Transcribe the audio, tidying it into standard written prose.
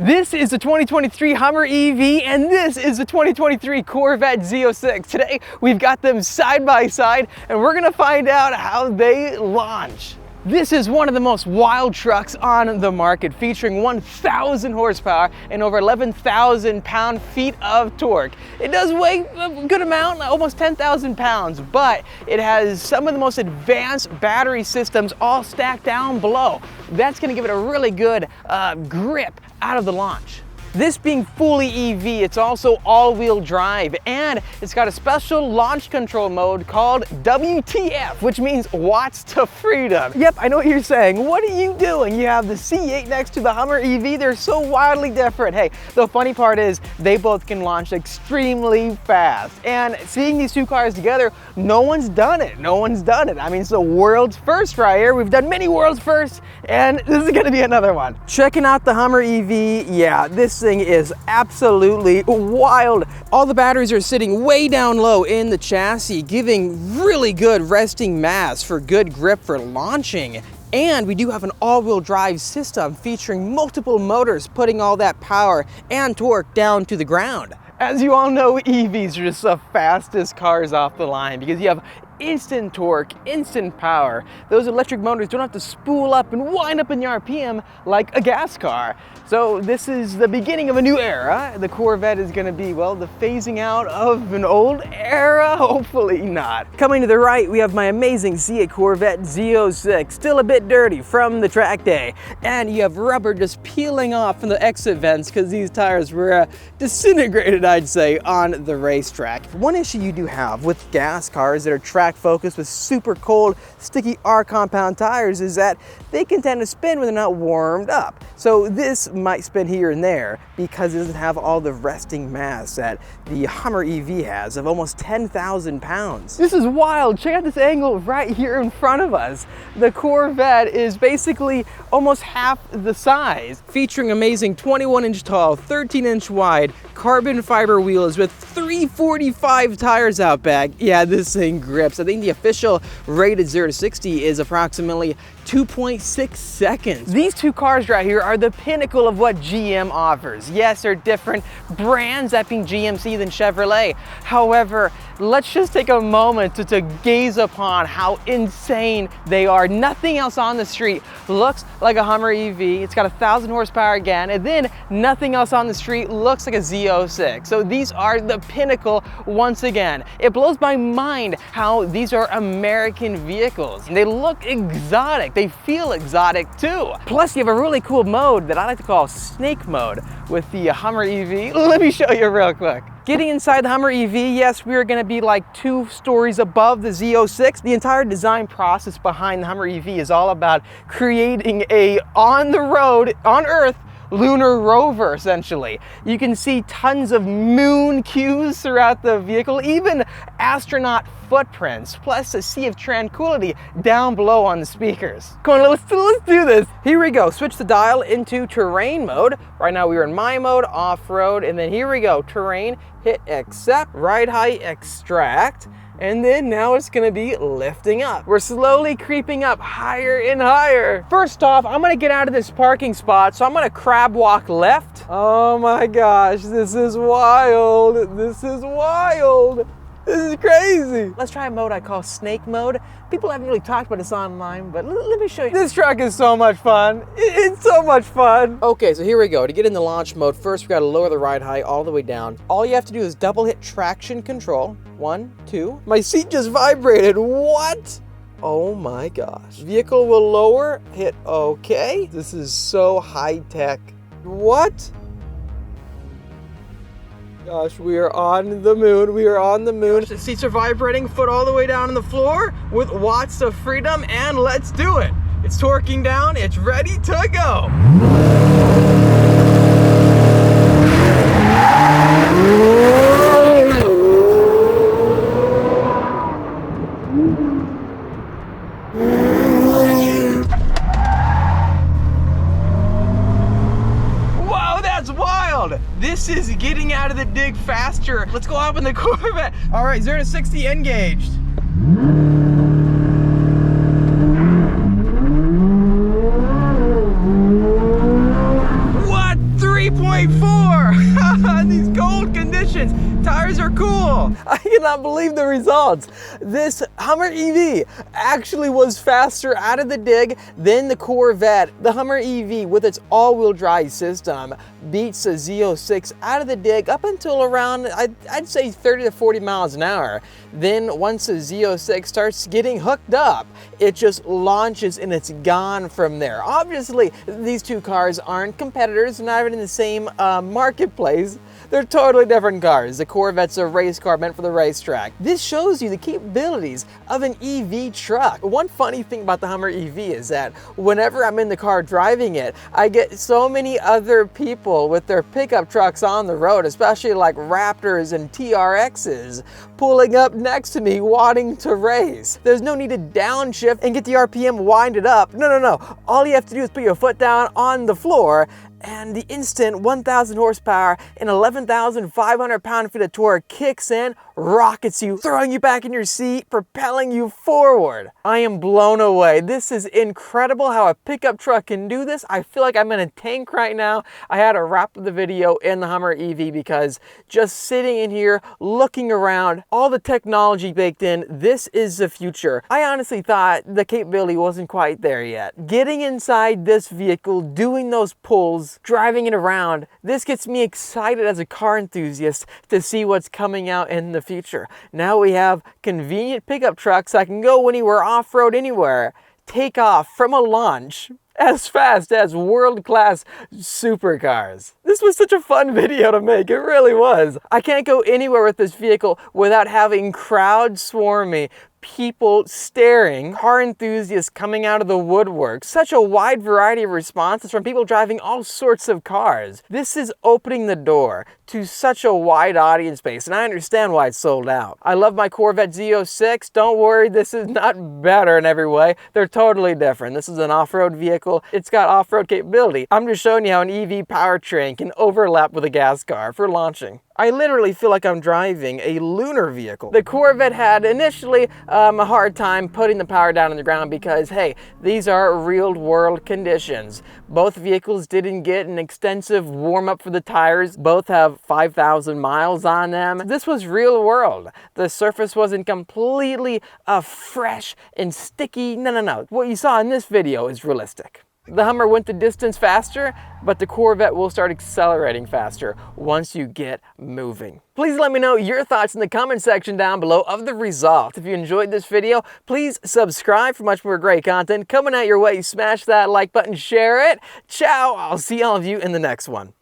This is the 2023 Hummer EV, and this is the 2023 Corvette Z06. Today, we've got them side by side, and we're gonna find out how they launch. This is one of the most wild trucks on the market, featuring 1,000 horsepower and over 11,000 pound-feet of torque. It does weigh a good amount, almost 10,000 pounds, but it has some of the most advanced battery systems all stacked down below. That's gonna give it a really good grip out of the launch. This being fully EV, it's also all-wheel drive, and it's got a special launch control mode called WTF, which means watts to freedom. Yep, I know what you're saying. What are you doing? You have the C8 next to the Hummer EV. They're so wildly different. Hey, the funny part is they both can launch extremely fast. And seeing these two cars together, no one's done it. No one's done it. I mean, it's the world's first right here. We've done many world's firsts, and this is gonna be another one. Checking out the Hummer EV, yeah, this thing is absolutely wild. All the batteries are sitting way down low in the chassis, giving really good resting mass for good grip for launching. And we do have an all-wheel drive system featuring multiple motors, putting all that power and torque down to the ground. As you all know, EVs are just the fastest cars off the line because you have instant torque, instant power. Those electric motors don't have to spool up and wind up in the RPM like a gas car. So this is the beginning of a new era. The Corvette is gonna be, well, the phasing out of an old era, hopefully not. Coming to the right, we have my amazing Z8 Corvette Z06, still a bit dirty from the track day. And you have rubber just peeling off from the exit vents because these tires were disintegrated, I'd say, on the racetrack. One issue you do have with gas cars that are track focused with super cold, sticky R compound tires is that they can tend to spin when they're not warmed up. So this might spin here and there because it doesn't have all the resting mass that the Hummer EV has of almost 10,000 pounds. This is wild. Check out this angle right here in front of us. The Corvette is basically almost half the size, featuring amazing 21-inch tall, 13-inch wide carbon fiber wheels with 345 tires out back. Yeah, this thing grips. I think the official rated 0 to 60 is approximately 2.6 seconds. These two cars right here are the pinnacle of what GM offers. Yes, they're different brands, that being GMC than Chevrolet. However, let's just take a moment to gaze upon how insane they are. Nothing else on the street looks like a Hummer EV. It's got 1,000 horsepower again, and then nothing else on the street looks like a Z06. So these are the pinnacle once again. It blows my mind how these are American vehicles. They look exotic. They feel exotic too. Plus, you have a really cool mode that I like to call snake mode with the Hummer EV. Let me show you real quick. Getting inside the Hummer EV, yes, we are gonna be like 2 stories above the Z06. The entire design process behind the Hummer EV is all about creating a on-the-road, on-earth, lunar rover, essentially. You can see tons of moon cues throughout the vehicle, even astronaut footprints, plus a sea of tranquility down below on the speakers. Come on, let's do this. Here we go. Switch the dial into terrain mode. Right now we are in my mode, off-road, and then here we go. Terrain, hit accept, ride height, extract. And then now it's gonna be lifting up. We're slowly creeping up higher and higher. First off, I'm gonna get out of this parking spot, so I'm gonna crab walk left. Oh my gosh, this is wild. This is wild. This is crazy. Let's try a mode I call snake mode. People haven't really talked about this online, but let me show you. This truck is so much fun. It's so much fun. Okay, so here we go. To get in the launch mode, first we gotta lower the ride height all the way down. All you have to do is double hit traction control. 1, 2. My seat just vibrated. What? Oh my gosh. Vehicle will lower, hit okay. This is so high tech. What? Gosh, we are on the moon. We are on the moon. The seats are vibrating, foot all the way down on the floor with watts of freedom, and let's do it. It's torquing down. It's ready to go. This is getting out of the dig faster. Let's go up in the Corvette. All right, 0 to 60 engaged. What? 3 3.4. These cold conditions. Tires are cool. I cannot believe the results. This Hummer EV actually was faster out of the dig than the Corvette. The Hummer EV with its all-wheel drive system beats the Z06 out of the dig up until around, I'd say 30 to 40 miles an hour. Then once the Z06 starts getting hooked up, it just launches and it's gone from there. Obviously, these two cars aren't competitors, not even in the same marketplace. They're totally different cars. The Corvette's a race car meant for the racetrack. This shows you the capabilities of an EV truck. One funny thing about the Hummer EV is that whenever I'm in the car driving it, I get so many other people with their pickup trucks on the road, especially like Raptors and TRXs, pulling up next to me wanting to race. There's no need to downshift and get the RPM winded up. No. All you have to do is put your foot down on the floor and the instant 1,000 horsepower and 11,500 pound-feet of torque kicks in, rockets you, throwing you back in your seat, propelling you forward. I am blown away. This is incredible how a pickup truck can do this. I feel like I'm in a tank right now. I had to wrap the video in the Hummer EV because just sitting in here, looking around, all the technology baked in, this is the future. I honestly thought the capability wasn't quite there yet. Getting inside this vehicle, doing those pulls, driving it around, this gets me excited as a car enthusiast to see what's coming out in the future. Now we have convenient pickup trucks. I can go anywhere, off-road anywhere, take off from a launch as fast as world-class supercars. This was such a fun video to make, it really was. I can't go anywhere with this vehicle without having crowds swarm me, people staring, car enthusiasts coming out of the woodwork. Such a wide variety of responses from people driving all sorts of cars. This is opening the door to such a wide audience base, and I understand why it's sold out. I love my Corvette Z06. Don't worry, this is not better in every way. They're totally different. This is an off-road vehicle. It's got off-road capability. I'm just showing you how an EV powertrain can overlap with a gas car for launching. I literally feel like I'm driving a lunar vehicle. The Corvette had initially a hard time putting the power down on the ground because, hey, these are real-world conditions. Both vehicles didn't get an extensive warm-up for the tires. Both have 5,000 miles on them. This was real world. The surface wasn't completely fresh and sticky. No. What you saw in this video is realistic. The Hummer went the distance faster, but the Corvette will start accelerating faster once you get moving. Please let me know your thoughts in the comment section down below of the result. If you enjoyed this video, please subscribe for much more great content coming at your way. Smash that like button, share it. Ciao, I'll see all of you in the next one.